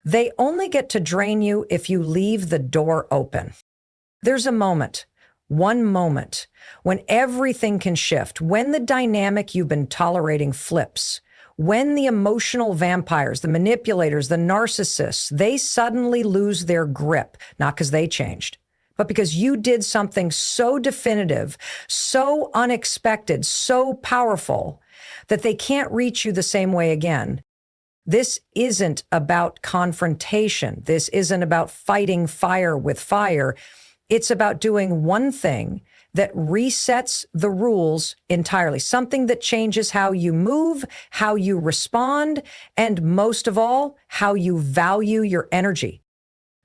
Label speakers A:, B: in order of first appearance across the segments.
A: They only get to drain you if you leave the door open. There's a moment, one moment, when everything can shift, when the dynamic you've been tolerating flips, when the emotional vampires, the manipulators, the narcissists, they suddenly lose their grip, not because they changed, but because you did something so definitive, so unexpected, so powerful that they can't reach you the same way again. This isn't about confrontation. This isn't about fighting fire with fire. It's about doing one thing that resets the rules entirely, something that changes how you move, how you respond, and most of all, how you value your energy.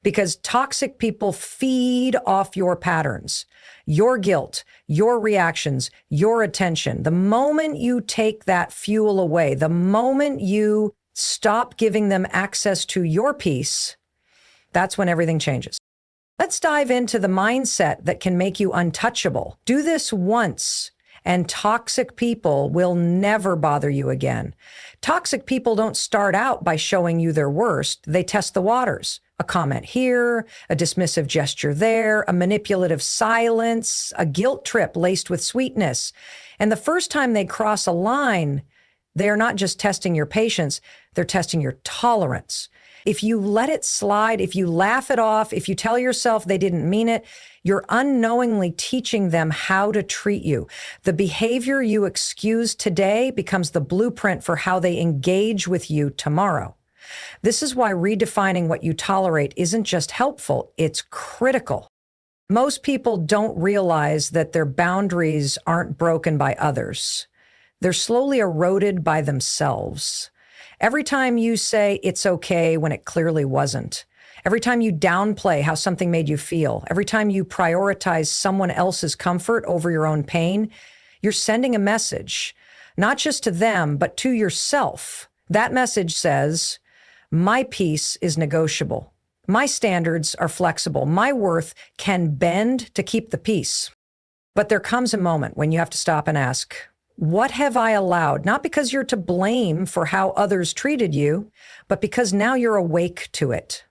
A: Because toxic people feed off your patterns, your guilt, your reactions, your attention. The moment you take that fuel away, the moment you stop giving them access to your peace, that's when everything changes. Let's dive into the mindset that can make you untouchable. Do this once, and toxic people will never bother you again. Toxic people don't start out by showing you their worst. They test the waters. A comment here, a dismissive gesture there, a manipulative silence, a guilt trip laced with sweetness. And the first time they cross a line, they are not just testing your patience, they're testing your tolerance. If you let it slide, if you laugh it off, if you tell yourself they didn't mean it, you're unknowingly teaching them how to treat you. The behavior you excuse today becomes the blueprint for how they engage with you tomorrow. This is why redefining what you tolerate isn't just helpful, it's critical. Most people don't realize that their boundaries aren't broken by others. They're slowly eroded by themselves. Every time you say it's okay when it clearly wasn't, every time you downplay how something made you feel, every time you prioritize someone else's comfort over your own pain, you're sending a message, not just to them, but to yourself. That message says, my peace is negotiable. My standards are flexible. My worth can bend to keep the peace. But there comes a moment when you have to stop and ask, what have I allowed? Not because you're to blame for how others treated you, but because now you're awake to it.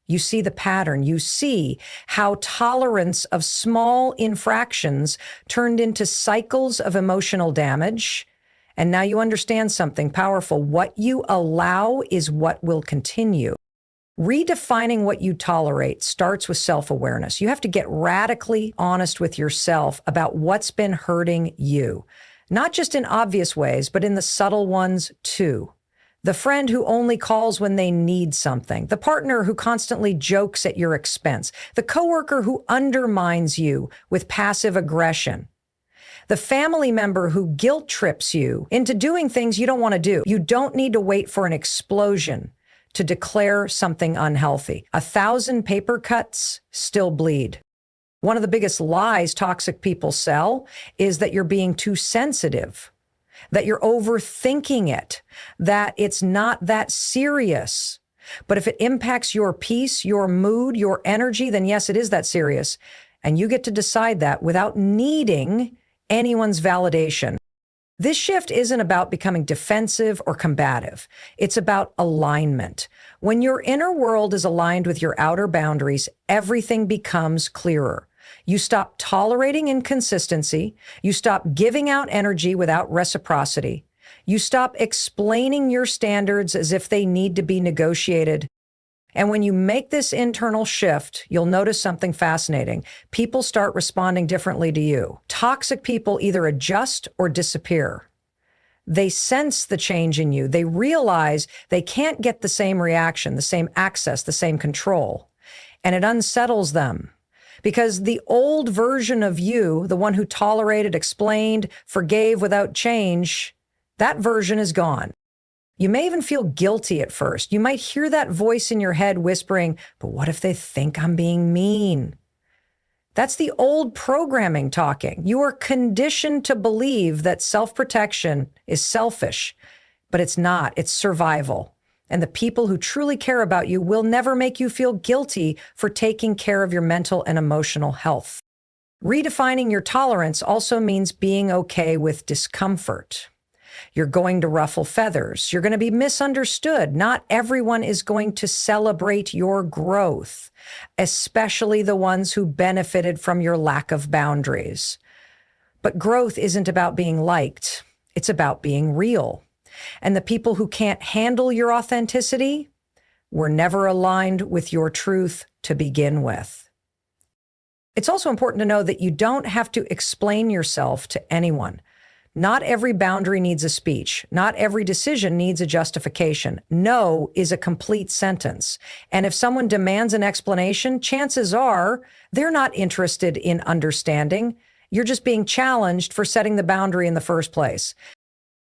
A: You see the pattern. You see how tolerance of small infractions turned into cycles of emotional damage. And now you understand something powerful. What you allow is what will continue. Redefining what you tolerate starts with self-awareness. You have to get radically honest with yourself about what's been hurting you. Not just in obvious ways, but in the subtle ones too. The friend who only calls when they need something, the partner who constantly jokes at your expense, the coworker who undermines you with passive aggression, the family member who guilt trips you into doing things you don't want to do. You don't need to wait for an explosion to declare something unhealthy. 1,000 paper cuts still bleed. One of the biggest lies toxic people sell is that you're being too sensitive, that you're overthinking it, that it's not that serious. But if it impacts your peace, your mood, your energy, then yes, it is that serious. And you get to decide that without needing anyone's validation. This shift isn't about becoming defensive or combative. It's about alignment. When your inner world is aligned with your outer boundaries, everything becomes clearer. You stop tolerating inconsistency. You stop giving out energy without reciprocity. You stop explaining your standards as if they need to be negotiated. And when you make this internal shift, you'll notice something fascinating. People start responding differently to you. Toxic people either adjust or disappear. They sense the change in you. They realize they can't get the same reaction, the same access, the same control. And it unsettles them. Because the old version of you, the one who tolerated, explained, forgave without change, that version is gone. You may even feel guilty at first. You might hear that voice in your head whispering, but what if they think I'm being mean? That's the old programming talking. You are conditioned to believe that self-protection is selfish, but it's not. It's survival. And the people who truly care about you will never make you feel guilty for taking care of your mental and emotional health. Redefining your tolerance also means being okay with discomfort. You're going to ruffle feathers. You're going to be misunderstood. Not everyone is going to celebrate your growth, especially the ones who benefited from your lack of boundaries. But growth isn't about being liked. It's about being real. And the people who can't handle your authenticity were never aligned with your truth to begin with. It's also important to know that you don't have to explain yourself to anyone. Not every boundary needs a speech. Not every decision needs a justification. No is a complete sentence. And if someone demands an explanation, chances are they're not interested in understanding. You're just being challenged for setting the boundary in the first place.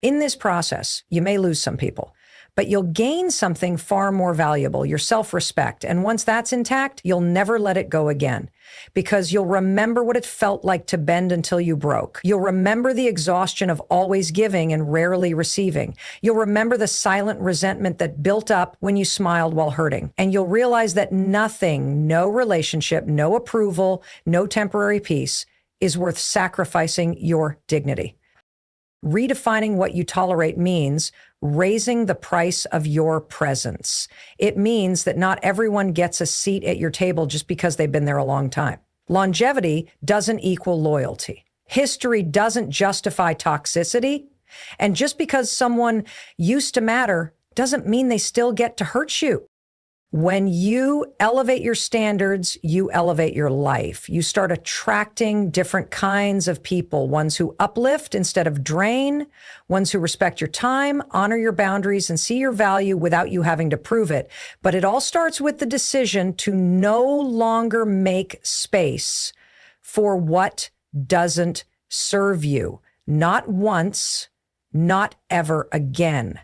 A: In this process, you may lose some people, but you'll gain something far more valuable, your self-respect. And once that's intact, you'll never let it go again, because you'll remember what it felt like to bend until you broke. You'll remember the exhaustion of always giving and rarely receiving. You'll remember the silent resentment that built up when you smiled while hurting. And you'll realize that nothing, no relationship, no approval, no temporary peace is worth sacrificing your dignity. Redefining what you tolerate means raising the price of your presence. It means that not everyone gets a seat at your table just because they've been there a long time. Longevity doesn't equal loyalty. History doesn't justify toxicity. And just because someone used to matter doesn't mean they still get to hurt you. When you elevate your standards, you elevate your life. You start attracting different kinds of people, ones who uplift instead of drain, ones who respect your time, honor your boundaries, and see your value without you having to prove it. But it all starts with the decision to no longer make space for what doesn't serve you. Not once, not ever again.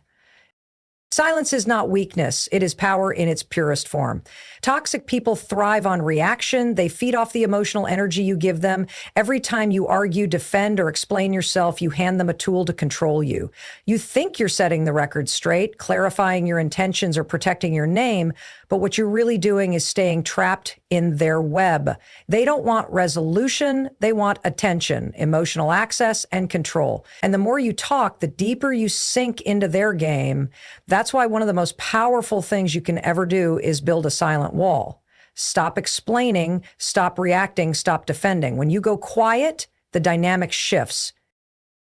A: Silence is not weakness. It is power in its purest form. Toxic people thrive on reaction. They feed off the emotional energy you give them. Every time you argue, defend, or explain yourself, you hand them a tool to control you. You think you're setting the record straight, clarifying your intentions, or protecting your name, but what you're really doing is staying trapped in their web. They don't want resolution. They want attention, emotional access, and control. And the more you talk, the deeper you sink into their game. That's why one of the most powerful things you can ever do is build a silent wall. Stop explaining, stop reacting, stop defending. When you go quiet, the dynamic shifts.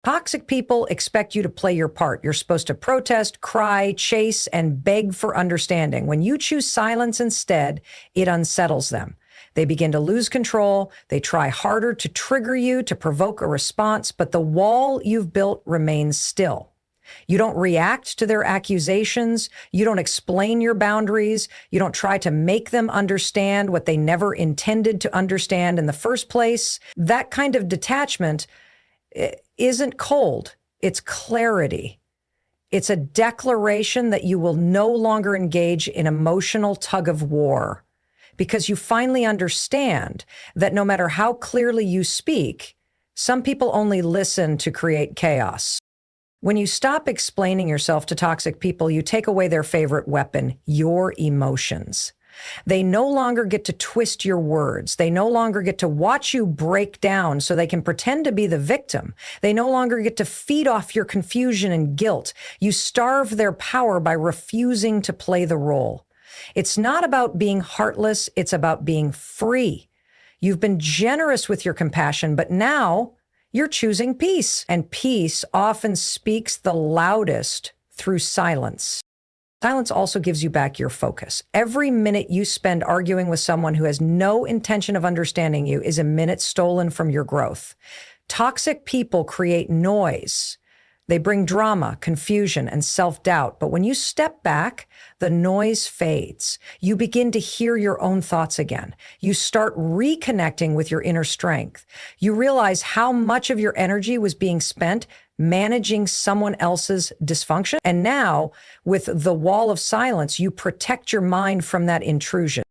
A: Toxic people expect you to play your part. You're supposed to protest, cry, chase, and beg for understanding. When you choose silence instead, it unsettles them. They begin to lose control. They try harder to trigger you, to provoke a response, but the wall you've built remains still. You don't react to their accusations. You don't explain your boundaries. You don't try to make them understand what they never intended to understand in the first place. That kind of detachment isn't cold. It's clarity. It's a declaration that you will no longer engage in emotional tug of war, because you finally understand that no matter how clearly you speak, some people only listen to create chaos. When you stop explaining yourself to toxic people, you take away their favorite weapon, your emotions. They no longer get to twist your words. They no longer get to watch you break down so they can pretend to be the victim. They no longer get to feed off your confusion and guilt. You starve their power by refusing to play the role. It's not about being heartless. It's about being free. You've been generous with your compassion, but now you're choosing peace. And peace often speaks the loudest through silence. Silence also gives you back your focus. Every minute you spend arguing with someone who has no intention of understanding you is a minute stolen from your growth. Toxic people create noise. They bring drama, confusion, and self-doubt. But when you step back, the noise fades. You begin to hear your own thoughts again. You start reconnecting with your inner strength. You realize how much of your energy was being spent managing someone else's dysfunction. And now, with the wall of silence, you protect your mind from that intrusion.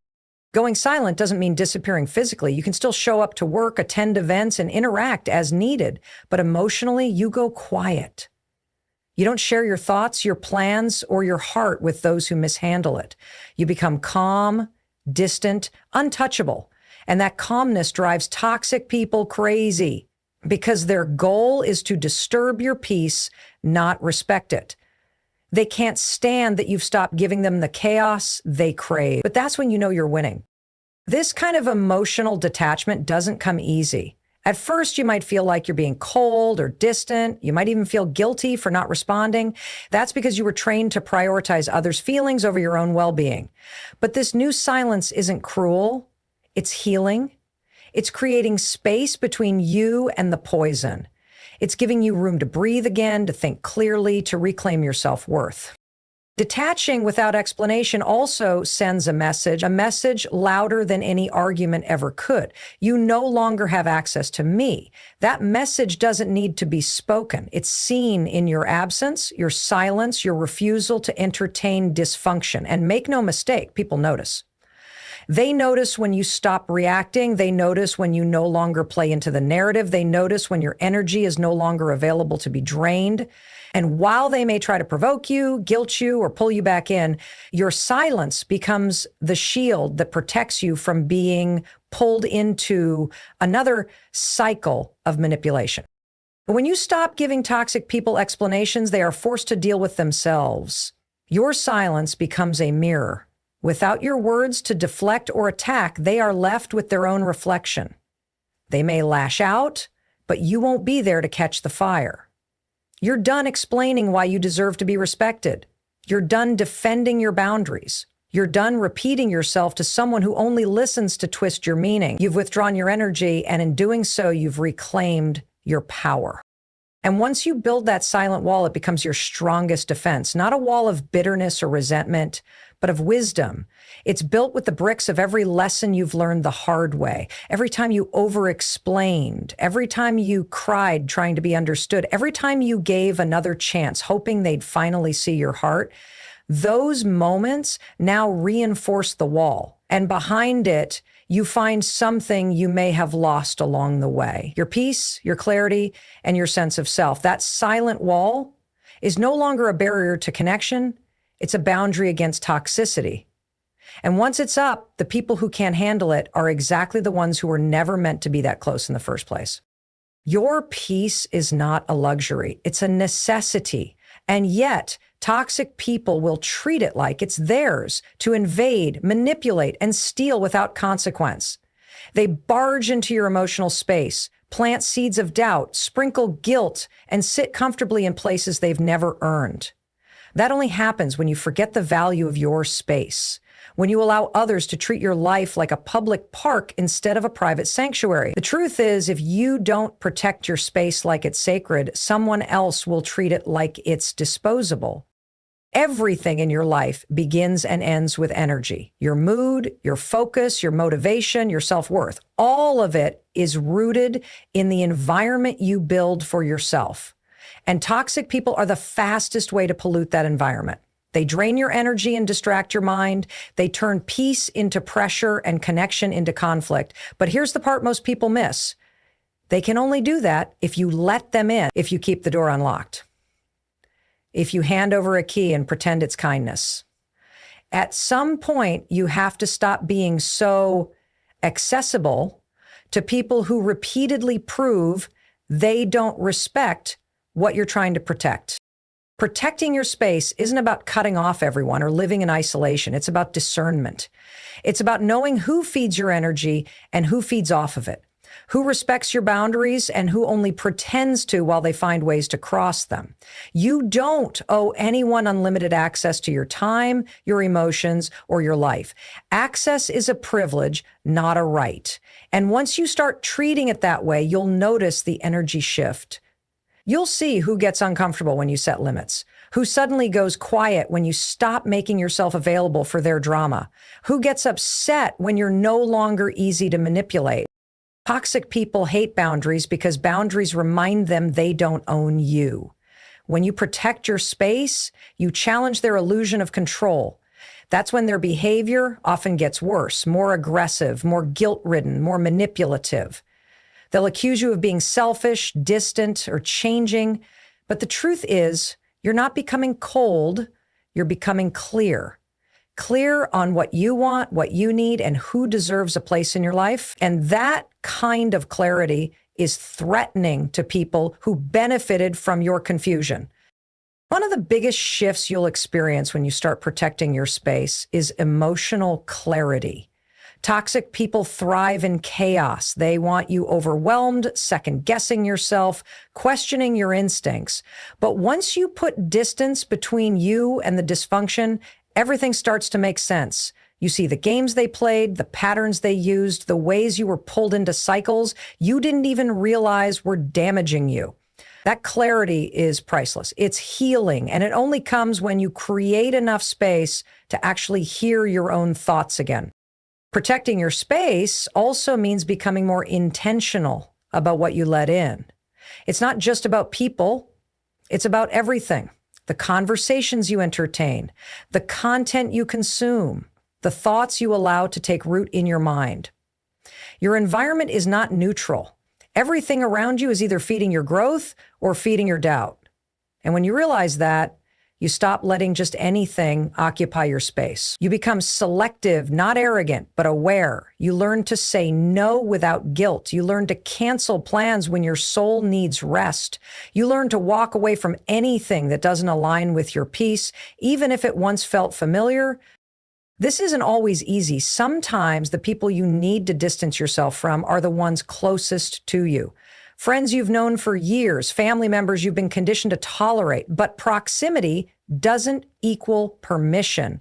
A: Going silent doesn't mean disappearing physically. You can still show up to work, attend events, and interact as needed. But emotionally, you go quiet. You don't share your thoughts, your plans, or your heart with those who mishandle it. You become calm, distant, untouchable. And that calmness drives toxic people crazy. because their goal is to disturb your peace, not respect it. They can't stand that you've stopped giving them the chaos they crave. But that's when you know you're winning. This kind of emotional detachment doesn't come easy. At first, you might feel like you're being cold or distant. You might even feel guilty for not responding. That's because you were trained to prioritize others' feelings over your own well-being. But this new silence isn't cruel. It's healing. It's creating space between you and the poison. It's giving you room to breathe again, to think clearly, to reclaim your self-worth. Detaching without explanation also sends a message louder than any argument ever could. You no longer have access to me. That message doesn't need to be spoken. It's seen in your absence, your silence, your refusal to entertain dysfunction. And make no mistake, people notice. They notice when you stop reacting. They notice when you no longer play into the narrative. They notice when your energy is no longer available to be drained. And while they may try to provoke you, guilt you, or pull you back in, your silence becomes the shield that protects you from being pulled into another cycle of manipulation. When you stop giving toxic people explanations, they are forced to deal with themselves. Your silence becomes a mirror. Without your words to deflect or attack, they are left with their own reflection. They may lash out, but you won't be there to catch the fire. You're done explaining why you deserve to be respected. You're done defending your boundaries. You're done repeating yourself to someone who only listens to twist your meaning. You've withdrawn your energy, and in doing so, you've reclaimed your power. And once you build that silent wall, it becomes your strongest defense, not a wall of bitterness or resentment, but of wisdom. It's built with the bricks of every lesson you've learned the hard way. Every time you over-explained, every time you cried trying to be understood, every time you gave another chance, hoping they'd finally see your heart, those moments now reinforce the wall. And behind it, you find something you may have lost along the way. Your peace, your clarity, and your sense of self. That silent wall is no longer a barrier to connection. It's a boundary against toxicity. And once it's up, the people who can't handle it are exactly the ones who were never meant to be that close in the first place. Your peace is not a luxury. It's a necessity. And yet, toxic people will treat it like it's theirs to invade, manipulate, and steal without consequence. They barge into your emotional space, plant seeds of doubt, sprinkle guilt, and sit comfortably in places they've never earned. That only happens when you forget the value of your space, when you allow others to treat your life like a public park instead of a private sanctuary. The truth is, if you don't protect your space like it's sacred, someone else will treat it like it's disposable. Everything in your life begins and ends with energy. Your mood, your focus, your motivation, your self-worth. All of it is rooted in the environment you build for yourself. And toxic people are the fastest way to pollute that environment. They drain your energy and distract your mind. They turn peace into pressure and connection into conflict. But here's the part most people miss. They can only do that if you let them in, if you keep the door unlocked, if you hand over a key and pretend it's kindness. At some point, you have to stop being so accessible to people who repeatedly prove they don't respect what you're trying to protect. Protecting your space isn't about cutting off everyone or living in isolation. It's about discernment. It's about knowing who feeds your energy and who feeds off of it, who respects your boundaries and who only pretends to while they find ways to cross them. You don't owe anyone unlimited access to your time, your emotions, or your life. Access is a privilege, not a right. And once you start treating it that way, you'll notice the energy shift. You'll see who gets uncomfortable when you set limits, who suddenly goes quiet when you stop making yourself available for their drama, who gets upset when you're no longer easy to manipulate. Toxic people hate boundaries because boundaries remind them they don't own you. When you protect your space, you challenge their illusion of control. That's when their behavior often gets worse, more aggressive, more guilt-ridden, more manipulative. They'll accuse you of being selfish, distant, or changing. But the truth is, you're not becoming cold, you're becoming clear. clear on what you want, what you need, and who deserves a place in your life. And that kind of clarity is threatening to people who benefited from your confusion. One of the biggest shifts you'll experience when you start protecting your space is emotional clarity. Toxic people thrive in chaos. They want you overwhelmed, second-guessing yourself, questioning your instincts. But once you put distance between you and the dysfunction, everything starts to make sense. You see the games they played, the patterns they used, the ways you were pulled into cycles you didn't even realize were damaging you. That clarity is priceless. It's healing, and it only comes when you create enough space to actually hear your own thoughts again. Protecting your space also means becoming more intentional about what you let in. It's not just about people, it's about everything. The conversations you entertain, the content you consume, the thoughts you allow to take root in your mind. Your environment is not neutral. Everything around you is either feeding your growth or feeding your doubt. And when you realize that, you stop letting just anything occupy your space. You become selective, not arrogant, but aware. You learn to say no without guilt. You learn to cancel plans when your soul needs rest. You learn to walk away from anything that doesn't align with your peace, even if it once felt familiar. This isn't always easy. Sometimes the people you need to distance yourself from are the ones closest to you. Friends you've known for years, family members you've been conditioned to tolerate, but proximity doesn't equal permission.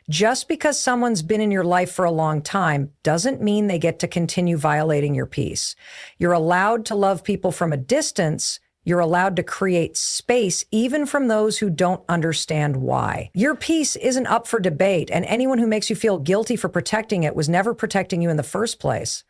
A: Just because someone's been in your life for a long time doesn't mean they get to continue violating your peace. You're allowed to love people from a distance. You're allowed to create space even from those who don't understand why. Your peace isn't up for debate, and anyone who makes you feel guilty for protecting it was never protecting you in the first place.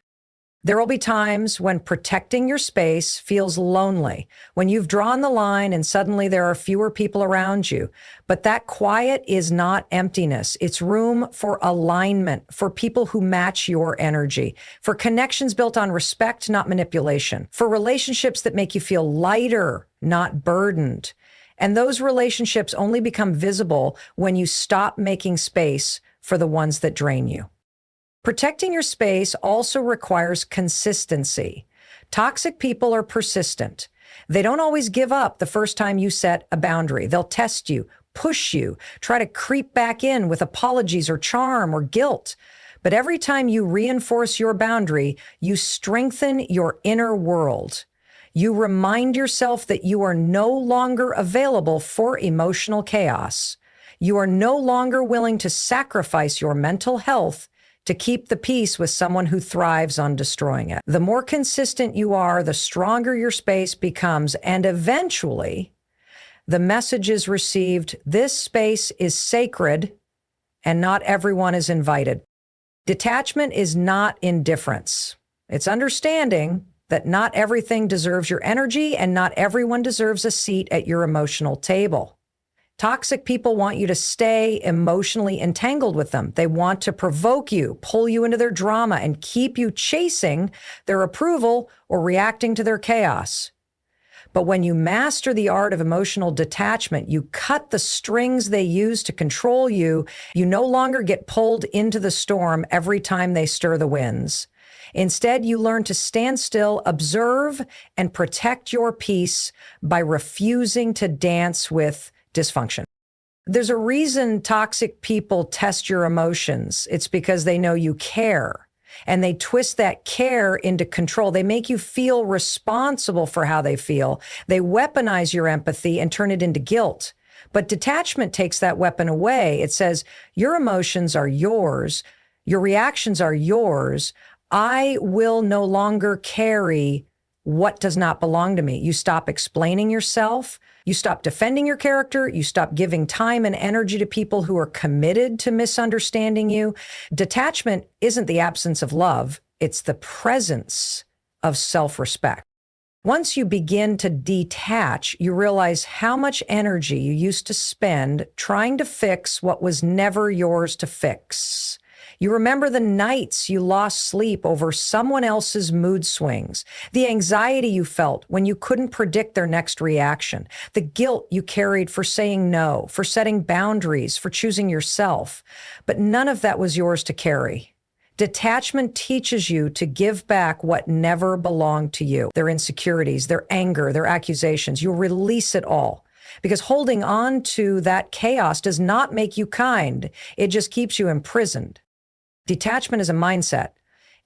A: There will be times when protecting your space feels lonely, when you've drawn the line and suddenly there are fewer people around you. But that quiet is not emptiness. It's room for alignment, for people who match your energy, for connections built on respect, not manipulation, for relationships that make you feel lighter, not burdened. And those relationships only become visible when you stop making space for the ones that drain you. Protecting your space also requires consistency. Toxic people are persistent. They don't always give up the first time you set a boundary. They'll test you, push you, try to creep back in with apologies or charm or guilt. But every time you reinforce your boundary, you strengthen your inner world. You remind yourself that you are no longer available for emotional chaos. You are no longer willing to sacrifice your mental health to keep the peace with someone who thrives on destroying it. The more consistent you are, the stronger your space becomes, and eventually the message is received: this space is sacred and not everyone is invited. Detachment is not indifference. It's understanding that not everything deserves your energy and not everyone deserves a seat at your emotional table. Toxic people want you to stay emotionally entangled with them. They want to provoke you, pull you into their drama, and keep you chasing their approval or reacting to their chaos. But when you master the art of emotional detachment, you cut the strings they use to control you. You no longer get pulled into the storm every time they stir the winds. Instead, you learn to stand still, observe, and protect your peace by refusing to dance with dysfunction. There's a reason toxic people test your emotions. It's because they know you care, and they twist that care into control. They make you feel responsible for how they feel. They weaponize your empathy and turn it into guilt. But detachment takes that weapon away. It says, your emotions are yours. Your reactions are yours. I will no longer carry what does not belong to me. You stop explaining yourself. You stop defending your character. You stop giving time and energy to people who are committed to misunderstanding you. Detachment isn't the absence of love. It's the presence of self-respect. Once you begin to detach, you realize how much energy you used to spend trying to fix what was never yours to fix. You remember the nights you lost sleep over someone else's mood swings, the anxiety you felt when you couldn't predict their next reaction, the guilt you carried for saying no, for setting boundaries, for choosing yourself. But none of that was yours to carry. Detachment teaches you to give back what never belonged to you, their insecurities, their anger, their accusations. You'll release it all. Because holding on to that chaos does not make you kind. It just keeps you imprisoned. Detachment is a mindset.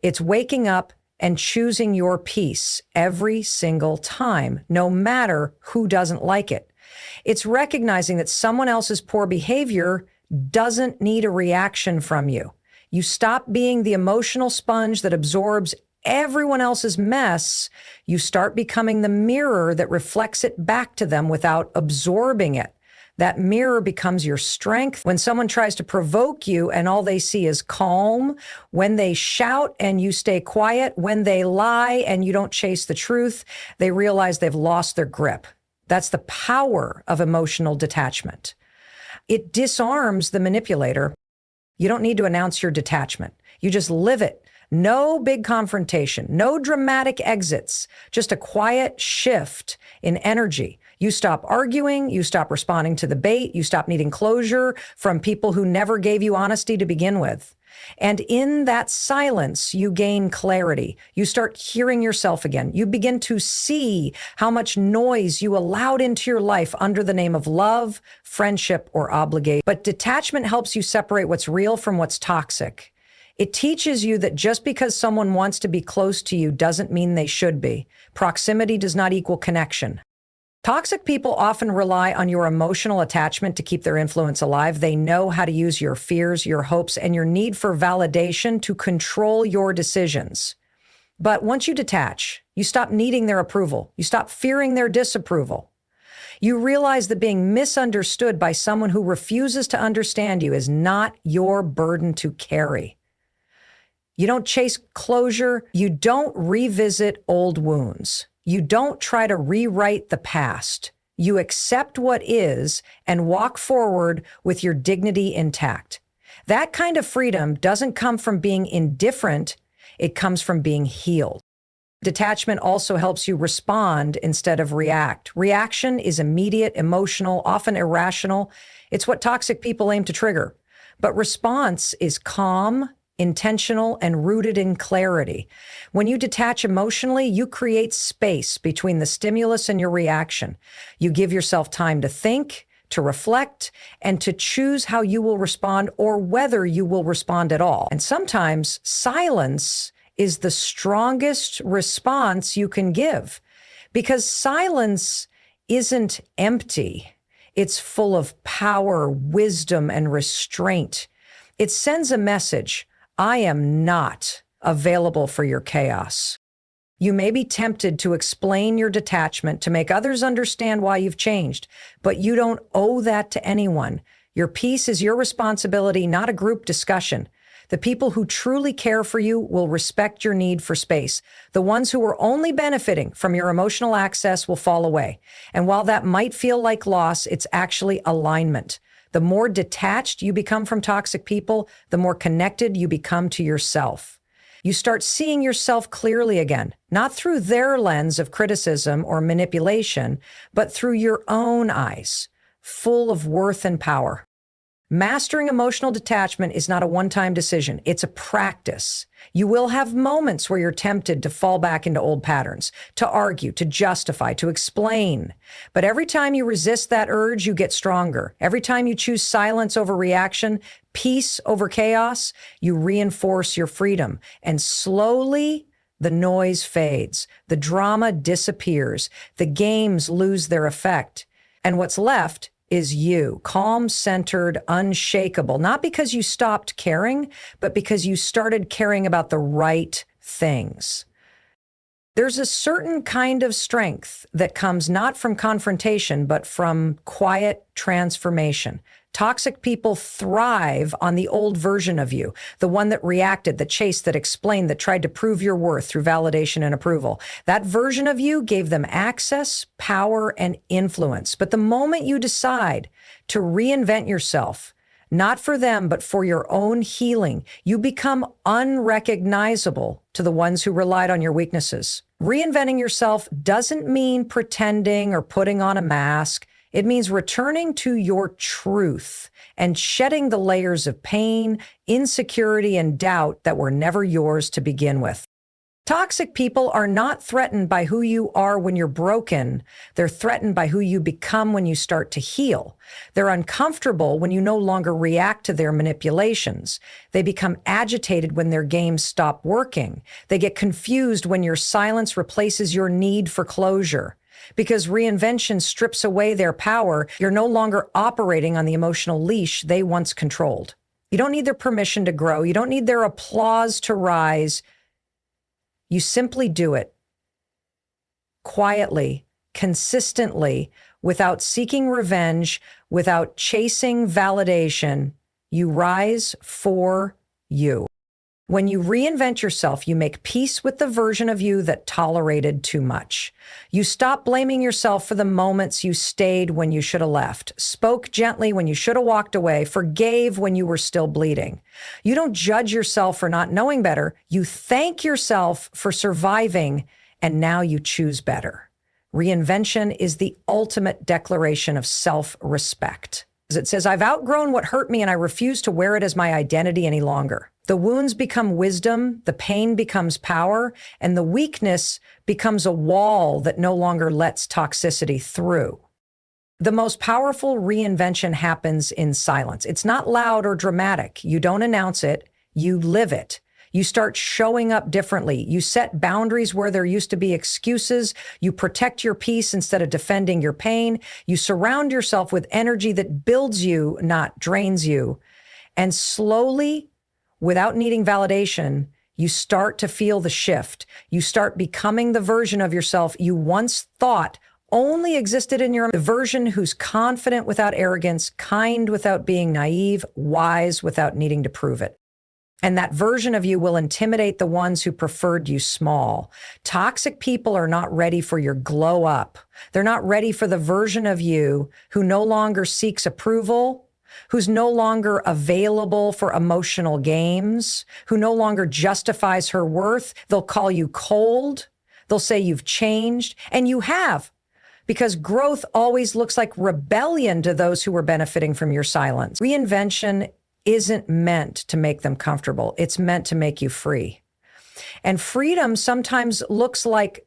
A: It's waking up and choosing your peace every single time, no matter who doesn't like it. It's recognizing that someone else's poor behavior doesn't need a reaction from you. You stop being the emotional sponge that absorbs everyone else's mess. You start becoming the mirror that reflects it back to them without absorbing it. That mirror becomes your strength. When someone tries to provoke you and all they see is calm, when they shout and you stay quiet, when they lie and you don't chase the truth, they realize they've lost their grip. That's the power of emotional detachment. It disarms the manipulator. You don't need to announce your detachment. You just live it. No big confrontation, no dramatic exits, just a quiet shift in energy. You stop arguing, you stop responding to the bait, you stop needing closure from people who never gave you honesty to begin with. And in that silence, you gain clarity. You start hearing yourself again. You begin to see how much noise you allowed into your life under the name of love, friendship, or obligation. But detachment helps you separate what's real from what's toxic. It teaches you that just because someone wants to be close to you doesn't mean they should be. Proximity does not equal connection. Toxic people often rely on your emotional attachment to keep their influence alive. They know how to use your fears, your hopes, and your need for validation to control your decisions. But once you detach, you stop needing their approval. You stop fearing their disapproval. You realize that being misunderstood by someone who refuses to understand you is not your burden to carry. You don't chase closure. You don't revisit old wounds. You don't try to rewrite the past. You accept what is and walk forward with your dignity intact. That kind of freedom doesn't come from being indifferent. It comes from being healed. Detachment also helps you respond instead of react. Reaction is immediate, emotional, often irrational. It's what toxic people aim to trigger. But response is calm, intentional, and rooted in clarity. When you detach emotionally, you create space between the stimulus and your reaction. You give yourself time to think, to reflect, and to choose how you will respond or whether you will respond at all. And sometimes silence is the strongest response you can give, because silence isn't empty. It's full of power, wisdom, and restraint. It sends a message: I am not available for your chaos. You may be tempted to explain your detachment to make others understand why you've changed, but you don't owe that to anyone. Your peace is your responsibility, not a group discussion. The people who truly care for you will respect your need for space. The ones who are only benefiting from your emotional access will fall away. And while that might feel like loss, it's actually alignment. The more detached you become from toxic people, the more connected you become to yourself. You start seeing yourself clearly again, not through their lens of criticism or manipulation, but through your own eyes, full of worth and power. Mastering emotional detachment is not a one-time decision. It's a practice. You will have moments where you're tempted to fall back into old patterns, to argue, to justify, to explain. But every time you resist that urge, you get stronger. Every time you choose silence over reaction, peace over chaos, you reinforce your freedom. And slowly, the noise fades. The drama disappears. The games lose their effect. And what's left is you, calm, centered, unshakable, not because you stopped caring, but because you started caring about the right things. There's a certain kind of strength that comes not from confrontation, but from quiet transformation. Toxic people thrive on the old version of you, the one that reacted, that chased, that explained, that tried to prove your worth through validation and approval. That version of you gave them access, power, and influence. But the moment you decide to reinvent yourself, Not for them, but for your own healing. You become unrecognizable to the ones who relied on your weaknesses. Reinventing yourself doesn't mean pretending or putting on a mask. It means returning to your truth and shedding the layers of pain, insecurity, and doubt that were never yours to begin with. Toxic people are not threatened by who you are when you're broken. They're threatened by who you become when you start to heal. They're uncomfortable when you no longer react to their manipulations. They become agitated when their games stop working. They get confused when your silence replaces your need for closure. Because reinvention strips away their power, you're no longer operating on the emotional leash they once controlled. You don't need their permission to grow. You don't need their applause to rise. You simply do it quietly, consistently, without seeking revenge, without chasing validation. You rise for you. When you reinvent yourself, you make peace with the version of you that tolerated too much. You stop blaming yourself for the moments you stayed when you should have left, spoke gently when you should have walked away, forgave when you were still bleeding. You don't judge yourself for not knowing better. You thank yourself for surviving, and now you choose better. Reinvention is the ultimate declaration of self-respect. It says, I've outgrown what hurt me and I refuse to wear it as my identity any longer. The wounds become wisdom, the pain becomes power, and the weakness becomes a wall that no longer lets toxicity through. The most powerful reinvention happens in silence. It's not loud or dramatic. You don't announce it, you live it. You start showing up differently. You set boundaries where there used to be excuses. You protect your peace instead of defending your pain. You surround yourself with energy that builds you, not drains you. And slowly, without needing validation, you start to feel the shift. You start becoming the version of yourself you once thought only existed in the version who's confident without arrogance, kind without being naive, wise without needing to prove it. And that version of you will intimidate the ones who preferred you small. Toxic people are not ready for your glow up. They're not ready for the version of you who no longer seeks approval, who's no longer available for emotional games, who no longer justifies her worth. They'll call you cold. They'll say you've changed, and you have, because growth always looks like rebellion to those who were benefiting from your silence. Reinvention isn't meant to make them comfortable. It's meant to make you free. And freedom sometimes looks like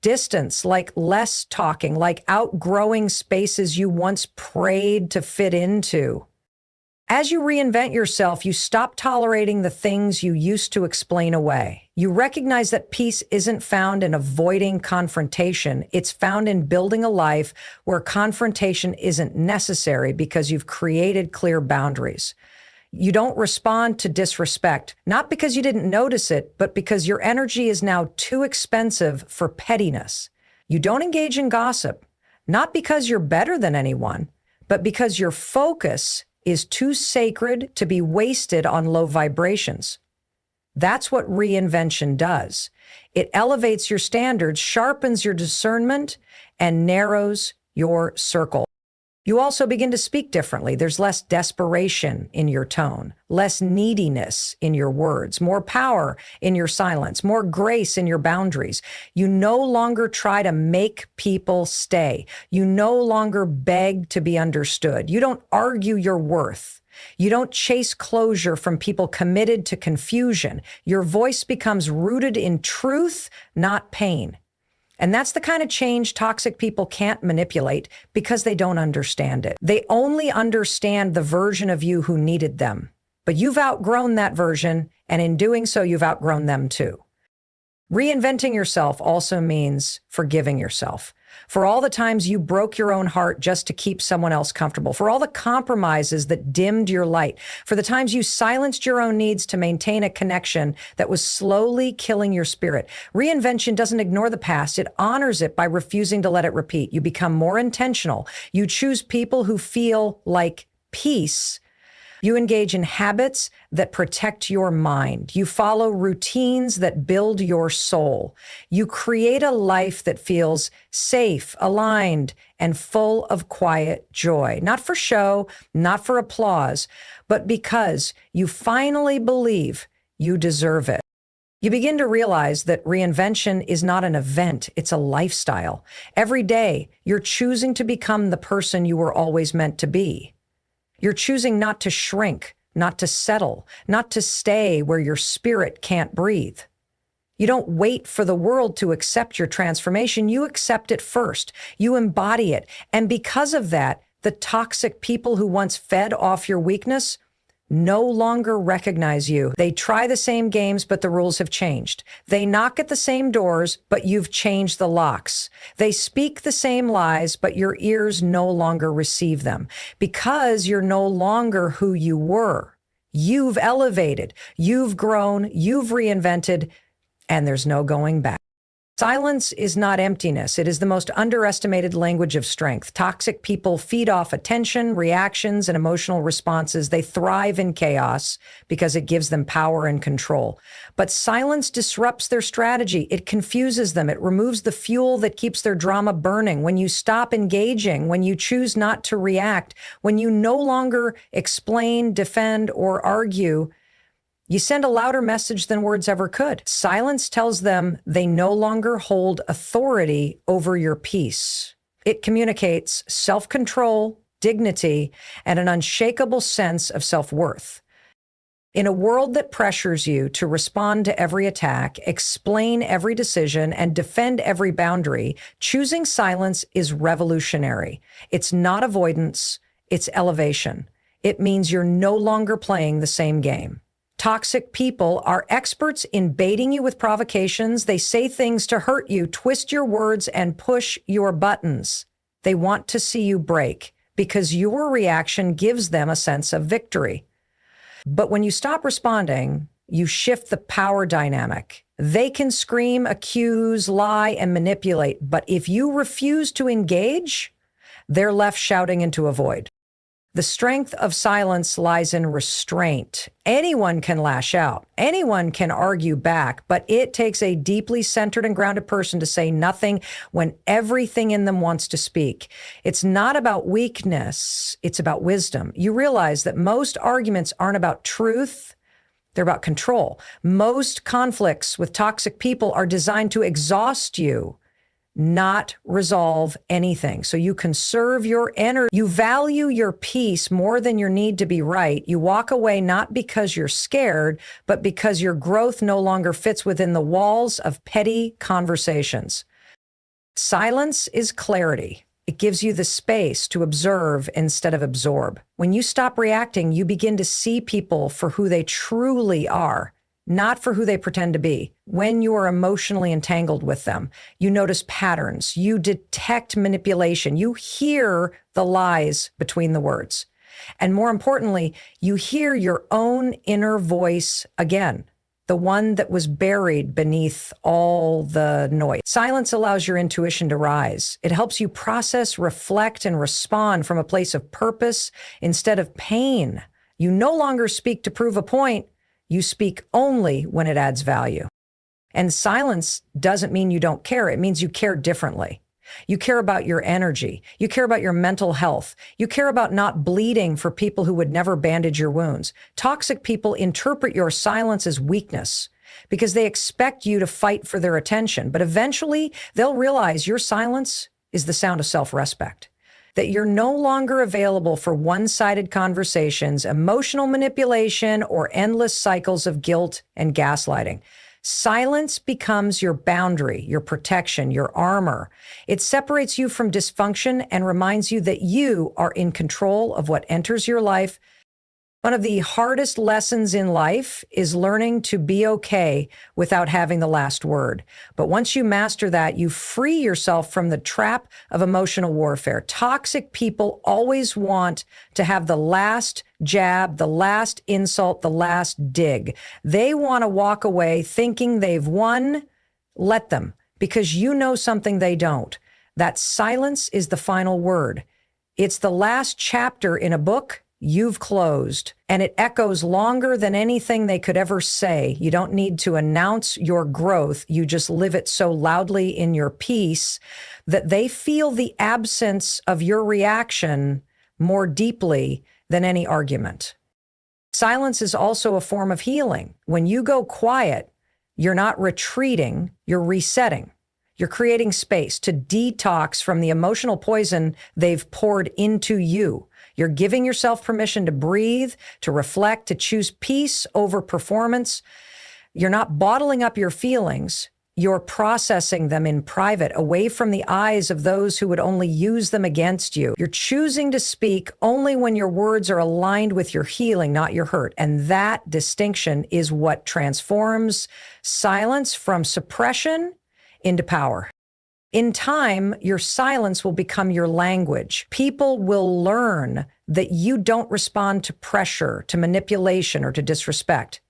A: distance, like less talking, like outgrowing spaces you once prayed to fit into. As you reinvent yourself, you stop tolerating the things you used to explain away. You recognize that peace isn't found in avoiding confrontation. It's found in building a life where confrontation isn't necessary because you've created clear boundaries. You don't respond to disrespect, not because you didn't notice it, but because your energy is now too expensive for pettiness. You don't engage in gossip, not because you're better than anyone, but because your focus is too sacred to be wasted on low vibrations. That's what reinvention does. It elevates your standards, sharpens your discernment, and narrows your circle. You also begin to speak differently. There's less desperation in your tone, less neediness in your words, more power in your silence, more grace in your boundaries. You no longer try to make people stay. You no longer beg to be understood. You don't argue your worth. You don't chase closure from people committed to confusion. Your voice becomes rooted in truth, not pain. And that's the kind of change toxic people can't manipulate because they don't understand it. They only understand the version of you who needed them. But you've outgrown that version, and in doing so, you've outgrown them too. Reinventing yourself also means forgiving yourself. For all the times you broke your own heart just to keep someone else comfortable, for all the compromises that dimmed your light, for the times you silenced your own needs to maintain a connection that was slowly killing your spirit. Reinvention doesn't ignore the past. It honors it by refusing to let it repeat. You become more intentional. You choose people who feel like peace You engage in habits that protect your mind. You follow routines that build your soul. You create a life that feels safe, aligned, and full of quiet joy. Not for show, not for applause, but because you finally believe you deserve it. You begin to realize that reinvention is not an event, it's a lifestyle. Every day, you're choosing to become the person you were always meant to be. You're choosing not to shrink, not to settle, not to stay where your spirit can't breathe. You don't wait for the world to accept your transformation. You accept it first. You embody it. And because of that, the toxic people who once fed off your weakness no longer recognize you. They try the same games, but the rules have changed. They knock at the same doors, but you've changed the locks. They speak the same lies, but your ears no longer receive them because you're no longer who you were. You've elevated, you've grown, you've reinvented, and there's no going back. Silence is not emptiness. It is the most underestimated language of strength. Toxic people feed off attention, reactions, and emotional responses. They thrive in chaos because it gives them power and control. But silence disrupts their strategy. It confuses them. It removes the fuel that keeps their drama burning. When you stop engaging, when you choose not to react, when you no longer explain, defend, or argue, you send a louder message than words ever could. Silence tells them they no longer hold authority over your peace. It communicates self-control, dignity, and an unshakable sense of self-worth. In a world that pressures you to respond to every attack, explain every decision, and defend every boundary, choosing silence is revolutionary. It's not avoidance, it's elevation. It means you're no longer playing the same game. Toxic people are experts in baiting you with provocations. They say things to hurt you, twist your words, and push your buttons. They want to see you break because your reaction gives them a sense of victory. But when you stop responding, you shift the power dynamic. They can scream, accuse, lie, and manipulate, but if you refuse to engage, they're left shouting into a void. The strength of silence lies in restraint. Anyone can lash out. Anyone can argue back, but it takes a deeply centered and grounded person to say nothing when everything in them wants to speak. It's not about weakness. It's about wisdom. You realize that most arguments aren't about truth. They're about control. Most conflicts with toxic people are designed to exhaust you, not resolve anything. So you conserve your energy. You value your peace more than your need to be right. You walk away not because you're scared, but because your growth no longer fits within the walls of petty conversations. Silence is clarity. It gives you the space to observe instead of absorb. When you stop reacting, you begin to see people for who they truly are, not for who they pretend to be. When you are emotionally entangled with them, you notice patterns, you detect manipulation, you hear the lies between the words. And more importantly, you hear your own inner voice again, the one that was buried beneath all the noise. Silence allows your intuition to rise. It helps you process, reflect, and respond from a place of purpose instead of pain. You no longer speak to prove a point. You speak only when it adds value. And silence doesn't mean you don't care. It means you care differently. You care about your energy. You care about your mental health. You care about not bleeding for people who would never bandage your wounds. Toxic people interpret your silence as weakness because they expect you to fight for their attention. But eventually, they'll realize your silence is the sound of self-respect. That you're no longer available for one-sided conversations, emotional manipulation, or endless cycles of guilt and gaslighting. Silence becomes your boundary, your protection, your armor. It separates you from dysfunction and reminds you that you are in control of what enters your life. One of the hardest lessons in life is learning to be okay without having the last word. But once you master that, you free yourself from the trap of emotional warfare. Toxic people always want to have the last jab, the last insult, the last dig. They want to walk away thinking they've won. Let them, because you know something they don't. That silence is the final word. It's the last chapter in a book you've closed, and it echoes longer than anything they could ever say. You don't need to announce your growth. You just live it so loudly in your peace that they feel the absence of your reaction more deeply than any argument. Silence is also a form of healing. When you go quiet, you're not retreating, you're resetting. You're creating space to detox from the emotional poison they've poured into you. You're giving yourself permission to breathe, to reflect, to choose peace over performance. You're not bottling up your feelings. You're processing them in private, away from the eyes of those who would only use them against you. You're choosing to speak only when your words are aligned with your healing, not your hurt. And that distinction is what transforms silence from suppression into power. In time, your silence will become your language. People will learn that you don't respond to pressure, to manipulation, or to disrespect.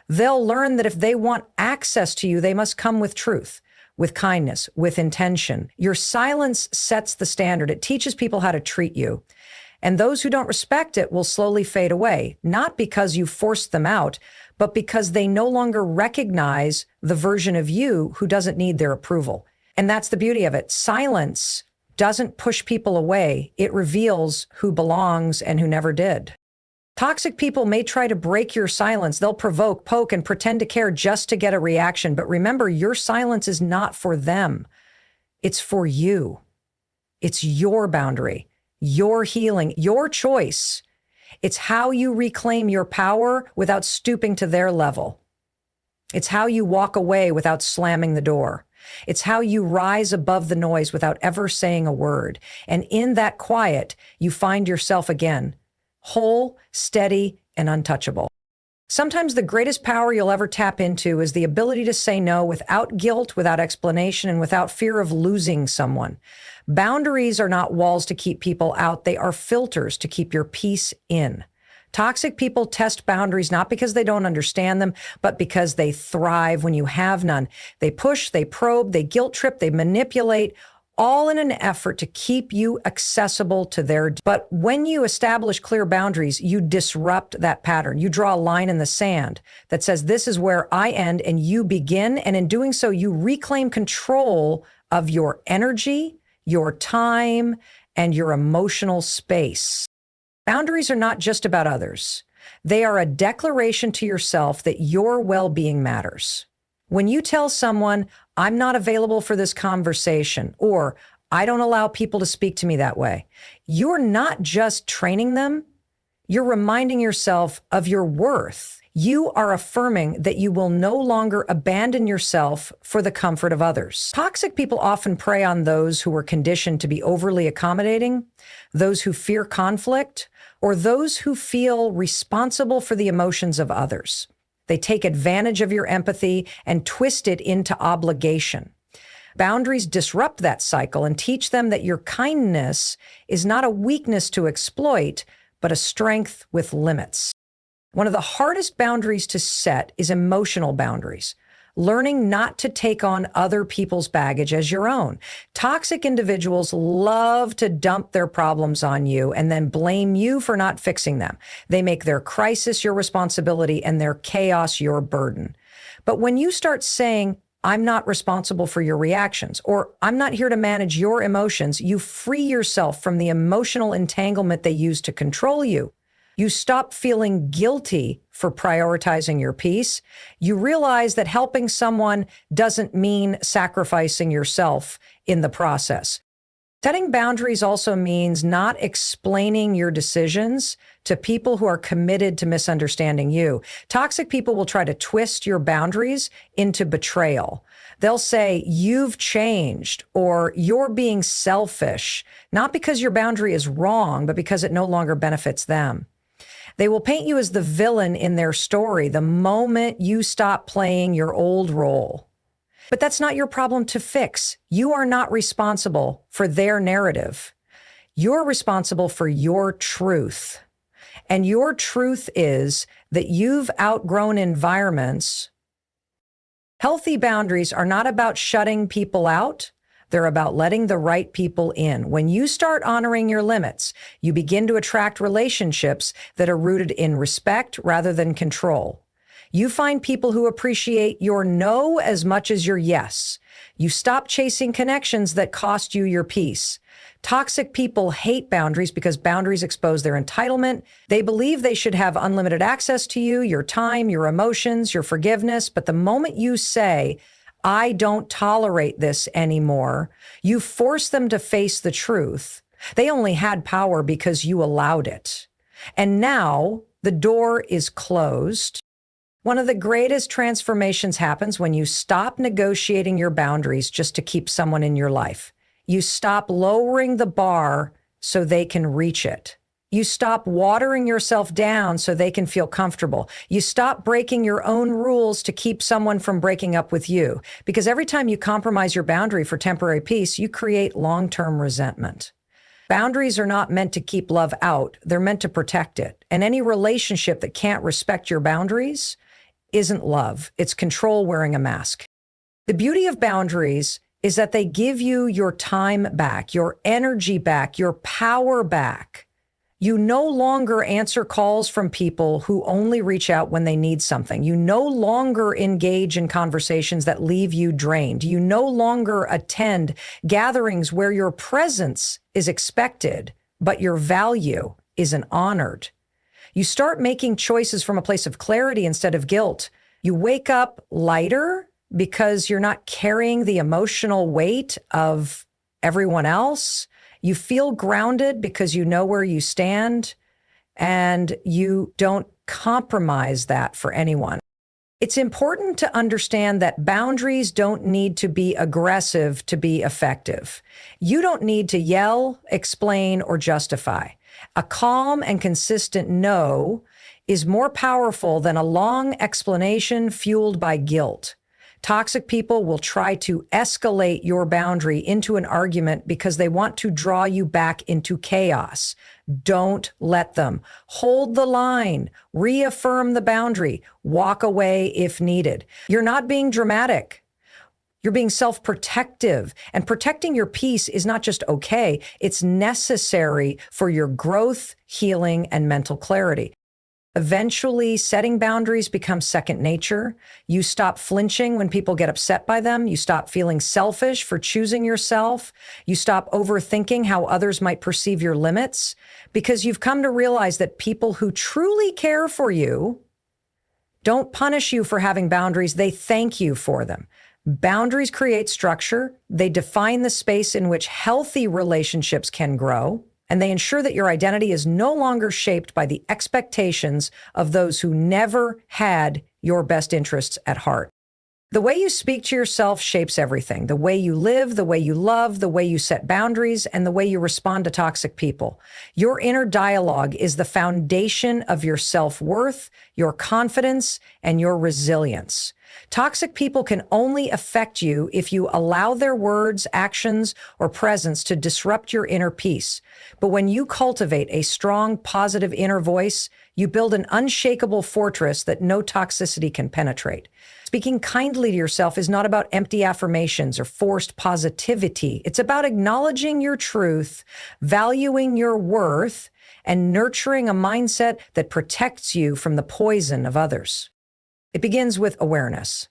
A: They'll learn that if they want access to you, they must come with truth, with kindness, with intention. Your silence sets the standard. It teaches people how to treat you. And those who don't respect it will slowly fade away, not because you forced them out, but because they no longer recognize the version of you who doesn't need their approval. And that's the beauty of it. Silence doesn't push people away. It reveals who belongs and who never did. Toxic people may try to break your silence. They'll provoke, poke, and pretend to care just to get a reaction. But remember, your silence is not for them. It's for you. It's your boundary, your healing, your choice. It's how you reclaim your power without stooping to their level. It's how you walk away without slamming the door. It's how you rise above the noise without ever saying a word. And in that quiet, you find yourself again, whole, steady, and untouchable. Sometimes the greatest power you'll ever tap into is the ability to say no without guilt, without explanation, and without fear of losing someone. Boundaries are not walls to keep people out. They are filters to keep your peace in. Toxic people test boundaries not because they don't understand them, but because they thrive when you have none. They push, they probe, they guilt trip, they manipulate, all in an effort to keep you accessible to their. But when you establish clear boundaries, you disrupt that pattern. You draw a line in the sand that says, this is where I end and you begin. And in doing so, you reclaim control of your energy, your time, and your emotional space. Boundaries are not just about others. They are a declaration to yourself that your well-being matters. When you tell someone, I'm not available for this conversation, or I don't allow people to speak to me that way, you're not just training them, you're reminding yourself of your worth. You are affirming that you will no longer abandon yourself for the comfort of others. Toxic people often prey on those who were conditioned to be overly accommodating, those who fear conflict, or those who feel responsible for the emotions of others. They take advantage of your empathy and twist it into obligation. Boundaries disrupt that cycle and teach them that your kindness is not a weakness to exploit, but a strength with limits. One of the hardest boundaries to set is emotional boundaries. Learning not to take on other people's baggage as your own. Toxic individuals love to dump their problems on you and then blame you for not fixing them. They make their crisis your responsibility and their chaos your burden. But when you start saying, I'm not responsible for your reactions, or I'm not here to manage your emotions, you free yourself from the emotional entanglement they use to control you. You stop feeling guilty for prioritizing your peace. You realize that helping someone doesn't mean sacrificing yourself in the process. Setting boundaries also means not explaining your decisions to people who are committed to misunderstanding you. Toxic people will try to twist your boundaries into betrayal. They'll say, you've changed, or you're being selfish, not because your boundary is wrong, but because it no longer benefits them. They will paint you as the villain in their story the moment you stop playing your old role. But that's not your problem to fix. You are not responsible for their narrative. You're responsible for your truth. And your truth is that you've outgrown environments. Healthy boundaries are not about shutting people out, They're about letting the right people in. When you start honoring your limits, you begin to attract relationships that are rooted in respect rather than control. You find people who appreciate your no as much as your yes. You stop chasing connections that cost you your peace. Toxic people hate boundaries because boundaries expose their entitlement. They believe they should have unlimited access to you, your time, your emotions, your forgiveness. But the moment you say, I don't tolerate this anymore, you force them to face the truth. They only had power because you allowed it. And now the door is closed. One of the greatest transformations happens when you stop negotiating your boundaries just to keep someone in your life. You stop lowering the bar so they can reach it. You stop watering yourself down so they can feel comfortable. You stop breaking your own rules to keep someone from breaking up with you. Because every time you compromise your boundary for temporary peace, you create long-term resentment. Boundaries are not meant to keep love out. They're meant to protect it. And any relationship that can't respect your boundaries isn't love. It's control wearing a mask. The beauty of boundaries is that they give you your time back, your energy back, your power back. You no longer answer calls from people who only reach out when they need something. You no longer engage in conversations that leave you drained. You no longer attend gatherings where your presence is expected, but your value isn't honored. You start making choices from a place of clarity instead of guilt. You wake up lighter because you're not carrying the emotional weight of everyone else. You feel grounded because you know where you stand, and you don't compromise that for anyone. It's important to understand that boundaries don't need to be aggressive to be effective. You don't need to yell, explain, or justify. A calm and consistent no is more powerful than a long explanation fueled by guilt. Toxic people will try to escalate your boundary into an argument because they want to draw you back into chaos. Don't let them. Hold the line. Reaffirm the boundary. Walk away if needed. You're not being dramatic. You're being self-protective. And protecting your peace is not just okay, it's necessary for your growth, healing, and mental clarity. Eventually, setting boundaries becomes second nature. You stop flinching when people get upset by them. You stop feeling selfish for choosing yourself. You stop overthinking how others might perceive your limits, because you've come to realize that people who truly care for you don't punish you for having boundaries. They thank you for them. Boundaries create structure. They define the space in which healthy relationships can grow. And they ensure that your identity is no longer shaped by the expectations of those who never had your best interests at heart. The way you speak to yourself shapes everything. The way you live, the way you love, the way you set boundaries, and the way you respond to toxic people. Your inner dialogue is the foundation of your self-worth, your confidence, and your resilience. Toxic people can only affect you if you allow their words, actions, or presence to disrupt your inner peace. But when you cultivate a strong, positive inner voice, you build an unshakable fortress that no toxicity can penetrate. Speaking kindly to yourself is not about empty affirmations or forced positivity. It's about acknowledging your truth, valuing your worth, and nurturing a mindset that protects you from the poison of others. It begins with awareness.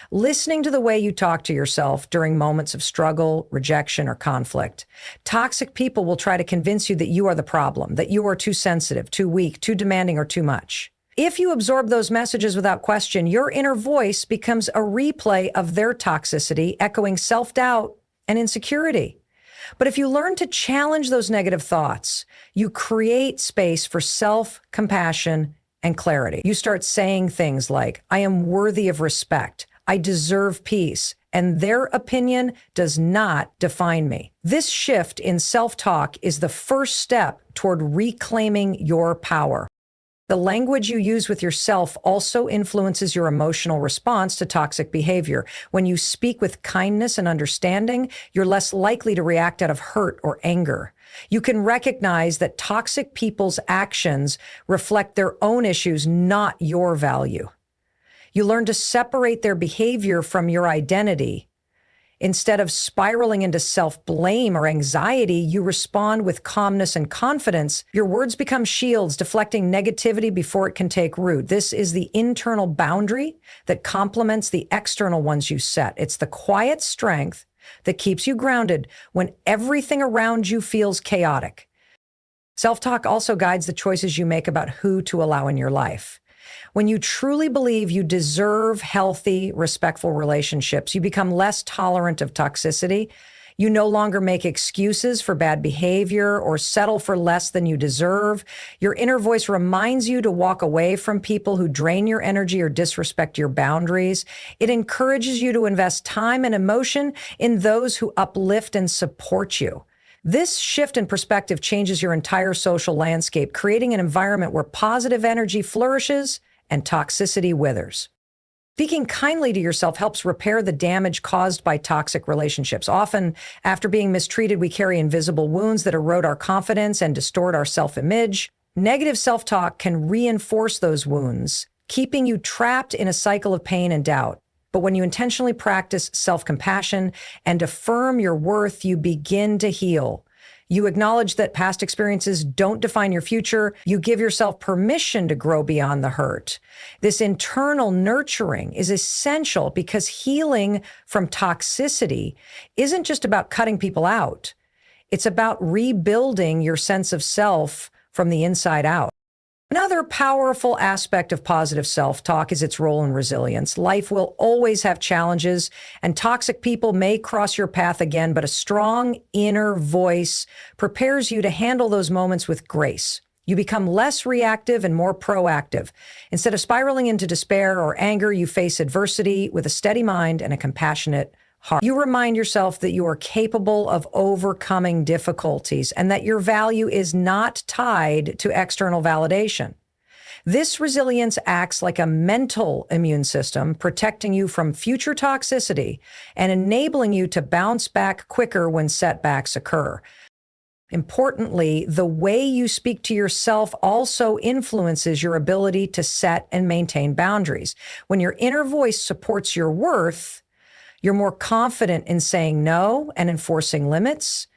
A: Listening to the way you talk to yourself during moments of struggle, rejection, or conflict. Toxic people will try to convince you that you are the problem, that you are too sensitive, too weak, too demanding, or too much. If you absorb those messages without question, your inner voice becomes a replay of their toxicity, echoing self-doubt and insecurity. But if you learn to challenge those negative thoughts, you create space for self-compassion and clarity. You start saying things like, I am worthy of respect. I deserve peace, and their opinion does not define me. This shift in self-talk is the first step toward reclaiming your power. The language you use with yourself also influences your emotional response to toxic behavior. When you speak with kindness and understanding, you're less likely to react out of hurt or anger. You can recognize that toxic people's actions reflect their own issues, not your value. You learn to separate their behavior from your identity. Instead of spiraling into self-blame or anxiety, you respond with calmness and confidence. Your words become shields, deflecting negativity before it can take root. This is the internal boundary that complements the external ones you set. It's the quiet strength that keeps you grounded when everything around you feels chaotic. Self-talk also guides the choices you make about who to allow in your life. When you truly believe you deserve healthy, respectful relationships, you become less tolerant of toxicity. You no longer make excuses for bad behavior or settle for less than you deserve. Your inner voice reminds you to walk away from people who drain your energy or disrespect your boundaries. It encourages you to invest time and emotion in those who uplift and support you. This shift in perspective changes your entire social landscape, creating an environment where positive energy flourishes and toxicity withers. Speaking kindly to yourself helps repair the damage caused by toxic relationships. Often, after being mistreated, we carry invisible wounds that erode our confidence and distort our self-image. Negative self-talk can reinforce those wounds, keeping you trapped in a cycle of pain and doubt. But when you intentionally practice self-compassion and affirm your worth, you begin to heal. You acknowledge that past experiences don't define your future. You give yourself permission to grow beyond the hurt. This internal nurturing is essential because healing from toxicity isn't just about cutting people out. It's about rebuilding your sense of self from the inside out. Another powerful aspect of positive self-talk is its role in resilience. Life will always have challenges, and toxic people may cross your path again, but a strong inner voice prepares you to handle those moments with grace. You become less reactive and more proactive. Instead of spiraling into despair or anger, you face adversity with a steady mind and a compassionate heart. You remind yourself that you are capable of overcoming difficulties and that your value is not tied to external validation. This resilience acts like a mental immune system, protecting you from future toxicity and enabling you to bounce back quicker when setbacks occur. Importantly, the way you speak to yourself also influences your ability to set and maintain boundaries. When your inner voice supports your worth, you're more confident in saying no and enforcing limits.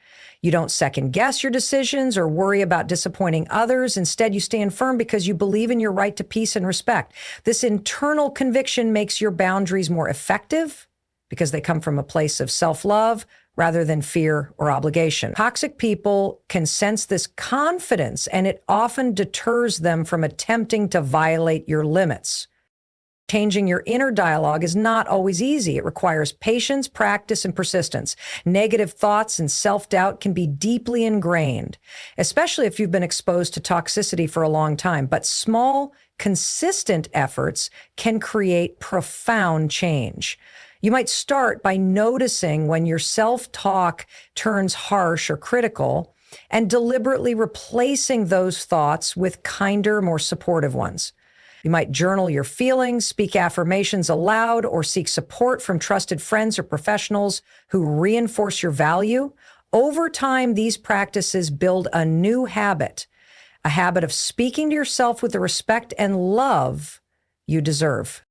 A: You don't second guess your decisions or worry about disappointing others. Instead, you stand firm because you believe in your right to peace and respect. This internal conviction makes your boundaries more effective because they come from a place of self-love rather than fear or obligation. Toxic people can sense this confidence, and it often deters them from attempting to violate your limits. Changing your inner dialogue is not always easy. It requires patience, practice, and persistence. Negative thoughts and self-doubt can be deeply ingrained, especially if you've been exposed to toxicity for a long time. But small, consistent efforts can create profound change. You might start by noticing when your self-talk turns harsh or critical and deliberately replacing those thoughts with kinder, more supportive ones. You might journal your feelings, speak affirmations aloud, or seek support from trusted friends or professionals who reinforce your value. Over time, these practices build a new habit, a habit of speaking to yourself with the respect and love you deserve.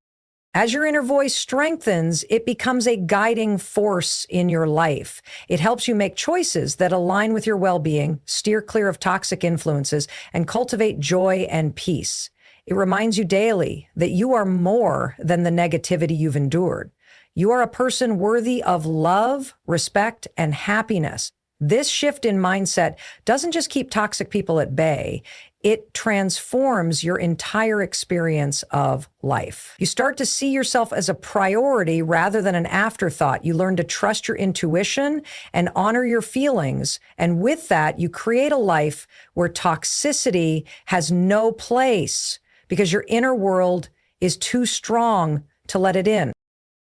A: As your inner voice strengthens, it becomes a guiding force in your life. It helps you make choices that align with your well-being, steer clear of toxic influences, and cultivate joy and peace. It reminds you daily that you are more than the negativity you've endured. You are a person worthy of love, respect, and happiness. This shift in mindset doesn't just keep toxic people at bay. It transforms your entire experience of life. You start to see yourself as a priority rather than an afterthought. You learn to trust your intuition and honor your feelings. And with that, you create a life where toxicity has no place because your inner world is too strong to let it in.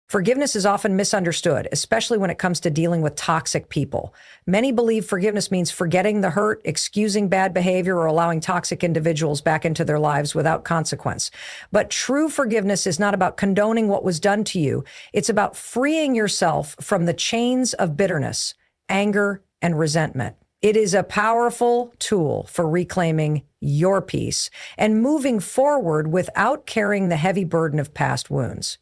A: Forgiveness is often misunderstood, especially when it comes to dealing with toxic people. Many believe forgiveness means forgetting the hurt, excusing bad behavior, or allowing toxic individuals back into their lives without consequence. But true forgiveness is not about condoning what was done to you. It's about freeing yourself from the chains of bitterness, anger, and resentment. It is a powerful tool for reclaiming your peace and moving forward without carrying the heavy burden of past wounds.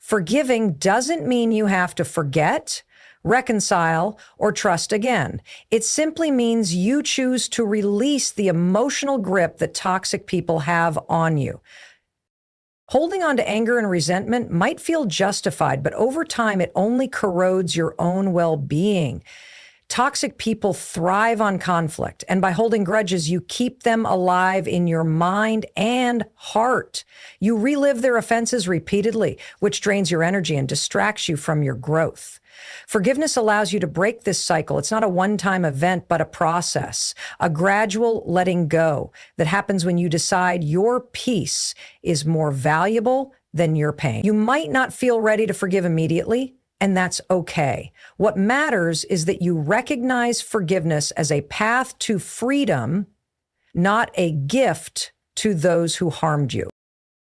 A: Forgiving doesn't mean you have to forget, reconcile, or trust again. It simply means you choose to release the emotional grip that toxic people have on you. Holding on to anger and resentment might feel justified, but over time, it only corrodes your own well-being. Toxic people thrive on conflict, and by holding grudges, you keep them alive in your mind and heart. You relive their offenses repeatedly, which drains your energy and distracts you from your growth. Forgiveness allows you to break this cycle. It's not a one-time event, but a process, a gradual letting go that happens when you decide your peace is more valuable than your pain. You might not feel ready to forgive immediately, and that's okay. What matters is that you recognize forgiveness as a path to freedom, not a gift to those who harmed you.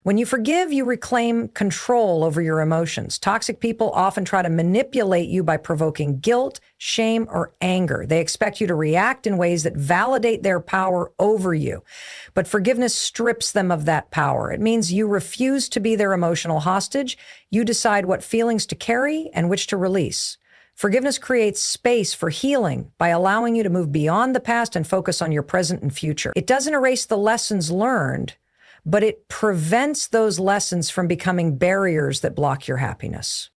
A: When you forgive, you reclaim control over your emotions. Toxic people often try to manipulate you by provoking guilt, shame, or anger. They expect you to react in ways that validate their power over you. But forgiveness strips them of that power. It means you refuse to be their emotional hostage. You decide what feelings to carry and which to release. Forgiveness creates space for healing by allowing you to move beyond the past and focus on your present and future. It doesn't erase the lessons learned, but it prevents those lessons from becoming barriers that block your happiness.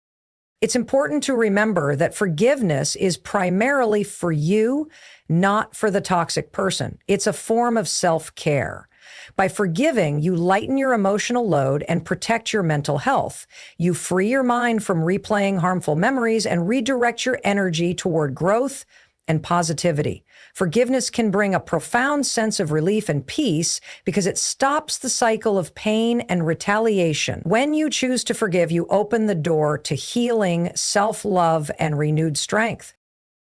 A: It's important to remember that forgiveness is primarily for you, not for the toxic person. It's a form of self-care. By forgiving, you lighten your emotional load and protect your mental health. You free your mind from replaying harmful memories and redirect your energy toward growth and positivity. Forgiveness can bring a profound sense of relief and peace because it stops the cycle of pain and retaliation. When you choose to forgive, you open the door to healing, self-love, and renewed strength.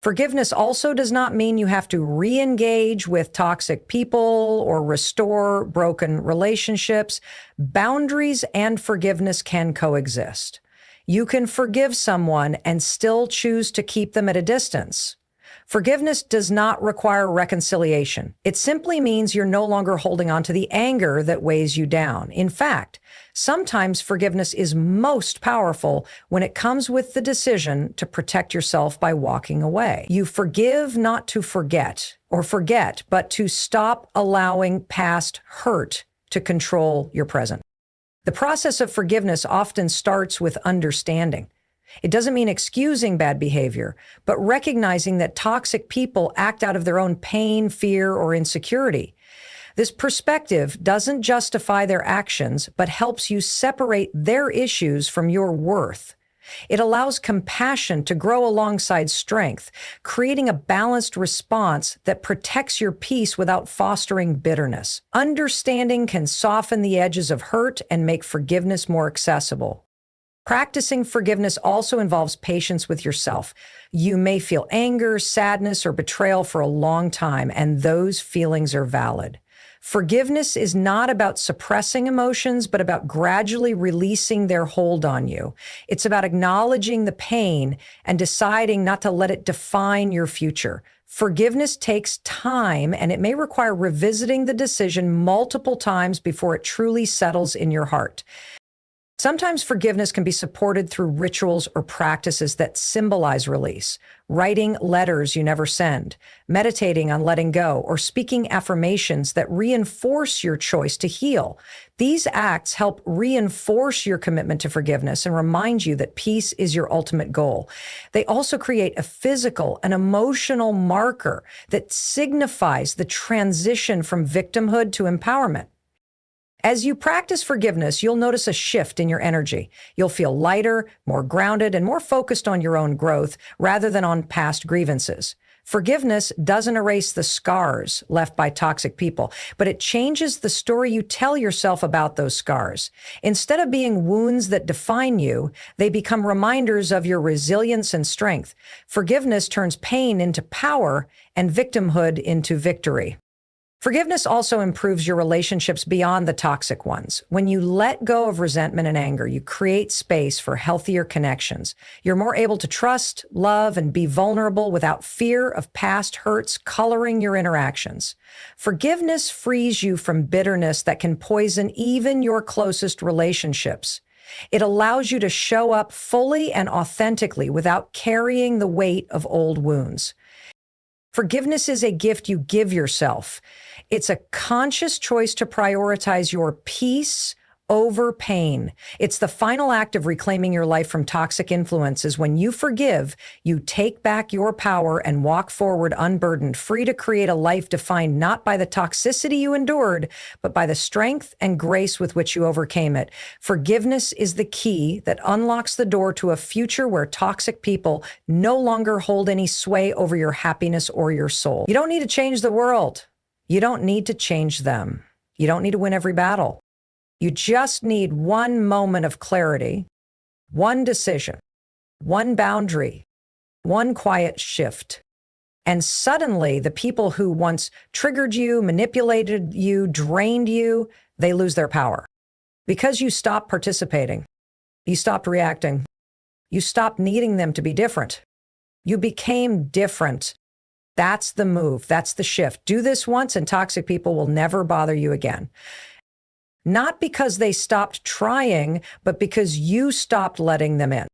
A: Forgiveness also does not mean you have to re-engage with toxic people or restore broken relationships. Boundaries and forgiveness can coexist. You can forgive someone and still choose to keep them at a distance. Forgiveness does not require reconciliation. It simply means you're no longer holding on to the anger that weighs you down. In fact, sometimes forgiveness is most powerful when it comes with the decision to protect yourself by walking away. You forgive not to forget, but to stop allowing past hurt to control your present. The process of forgiveness often starts with understanding. It doesn't mean excusing bad behavior, but recognizing that toxic people act out of their own pain, fear, or insecurity. This perspective doesn't justify their actions, but helps you separate their issues from your worth. It allows compassion to grow alongside strength, creating a balanced response that protects your peace without fostering bitterness. Understanding can soften the edges of hurt and make forgiveness more accessible. Practicing forgiveness also involves patience with yourself. You may feel anger, sadness, or betrayal for a long time, and those feelings are valid. Forgiveness is not about suppressing emotions, but about gradually releasing their hold on you. It's about acknowledging the pain and deciding not to let it define your future. Forgiveness takes time, and it may require revisiting the decision multiple times before it truly settles in your heart. Sometimes forgiveness can be supported through rituals or practices that symbolize release. Writing letters you never send, meditating on letting go, or speaking affirmations that reinforce your choice to heal. These acts help reinforce your commitment to forgiveness and remind you that peace is your ultimate goal. They also create a physical and emotional marker that signifies the transition from victimhood to empowerment. As you practice forgiveness, you'll notice a shift in your energy. You'll feel lighter, more grounded, and more focused on your own growth rather than on past grievances. Forgiveness doesn't erase the scars left by toxic people, but it changes the story you tell yourself about those scars. Instead of being wounds that define you, they become reminders of your resilience and strength. Forgiveness turns pain into power and victimhood into victory. Forgiveness also improves your relationships beyond the toxic ones. When you let go of resentment and anger, you create space for healthier connections. You're more able to trust, love, and be vulnerable without fear of past hurts coloring your interactions. Forgiveness frees you from bitterness that can poison even your closest relationships. It allows you to show up fully and authentically without carrying the weight of old wounds. Forgiveness is a gift you give yourself. It's a conscious choice to prioritize your peace over pain. It's the final act of reclaiming your life from toxic influences. When you forgive, you take back your power and walk forward unburdened, free to create a life defined not by the toxicity you endured, but by the strength and grace with which you overcame it. Forgiveness is the key that unlocks the door to a future where toxic people no longer hold any sway over your happiness or your soul. You don't need to change the world. You don't need to change them. You don't need to win every battle. You just need one moment of clarity, one decision, one boundary, one quiet shift. And suddenly the people who once triggered you, manipulated you, drained you, they lose their power. Because you stopped participating, you stopped reacting, you stopped needing them to be different. You became different. That's the move. That's the shift. Do this once and toxic people will never bother you again. Not because they stopped trying, but because you stopped letting them in.